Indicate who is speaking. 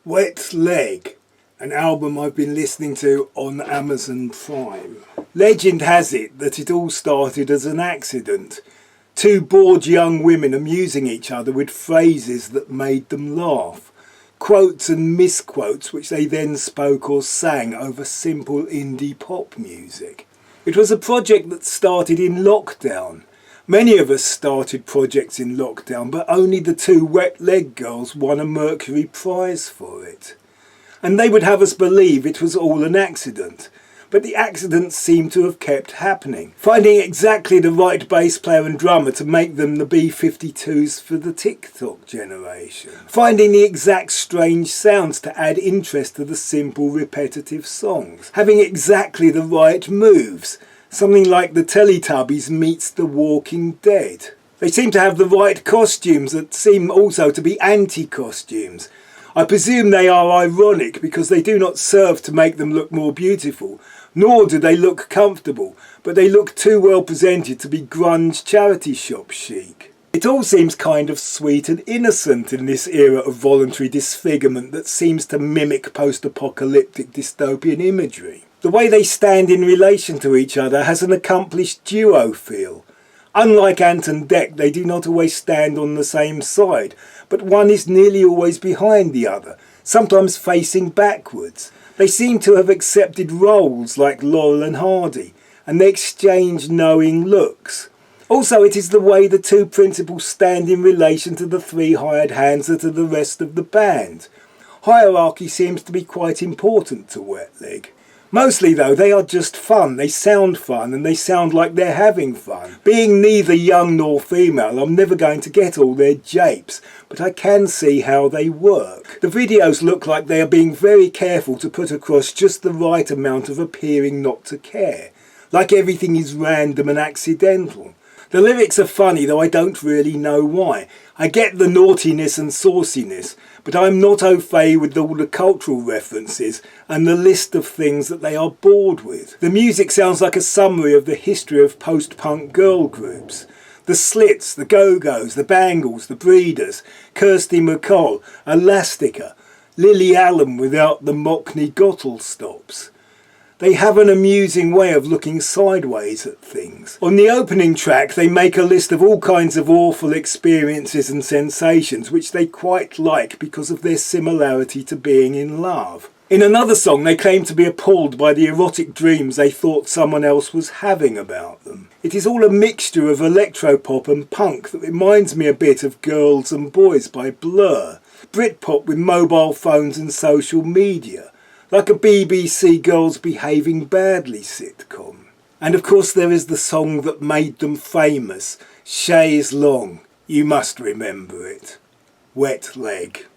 Speaker 1: Wet Leg, an album I've been listening to on Amazon Prime. Legend has it that it all started as an accident. Two bored young women amusing each other with phrases that made them laugh. Quotes and misquotes which they then spoke or sang over simple indie pop music. It was a project that started in lockdown. Many of us started projects in lockdown, but only the two Wet Leg girls won a Mercury Prize for it. And they would have us believe it was all an accident. But the accidents seem to have kept happening. Finding exactly the right bass player and drummer to make them the B-52s for the TikTok generation. Finding the exact strange sounds to add interest to the simple repetitive songs. Having exactly the right moves. Something like the Teletubbies meets the Walking Dead. They seem to have the right costumes that seem also to be anti-costumes. I presume they are ironic because they do not serve to make them look more beautiful, nor do they look comfortable, but they look too well presented to be grunge charity shop chic. It all seems kind of sweet and innocent in this era of voluntary disfigurement that seems to mimic post-apocalyptic dystopian imagery. The way they stand in relation to each other has an accomplished duo feel. Unlike Ant and Dec, they do not always stand on the same side, but one is nearly always behind the other, sometimes facing backwards. They seem to have accepted roles like Laurel and Hardy, and they exchange knowing looks. Also, it is the way the two principals stand in relation to the three hired hands that are the rest of the band. Hierarchy seems to be quite important to Wet Leg. Mostly though, they are just fun, they sound fun, and they sound like they're having fun. Being neither young nor female, I'm never going to get all their japes, but I can see how they work. The videos look like they are being very careful to put across just the right amount of appearing not to care. Like everything is random and accidental. The lyrics are funny, though I don't really know why. I get the naughtiness and sauciness, but I'm not au fait with all the cultural references and the list of things that they are bored with. The music sounds like a summary of the history of post-punk girl groups. The Slits, the Go-Go's, the Bangles, the Breeders, Kirsty MacColl, Elastica, Lily Allen without the Mockney Gottel stops. They have an amusing way of looking sideways at things. On the opening track, they make a list of all kinds of awful experiences and sensations which they quite like because of their similarity to being in love. In another song, they claim to be appalled by the erotic dreams they thought someone else was having about them. It is all a mixture of electropop and punk that reminds me a bit of Girls and Boys by Blur. Britpop with mobile phones and social media. Like a BBC Girls Behaving Badly sitcom. And of course there is the song that made them famous, Chaise Longue. You must remember it. Wet Leg.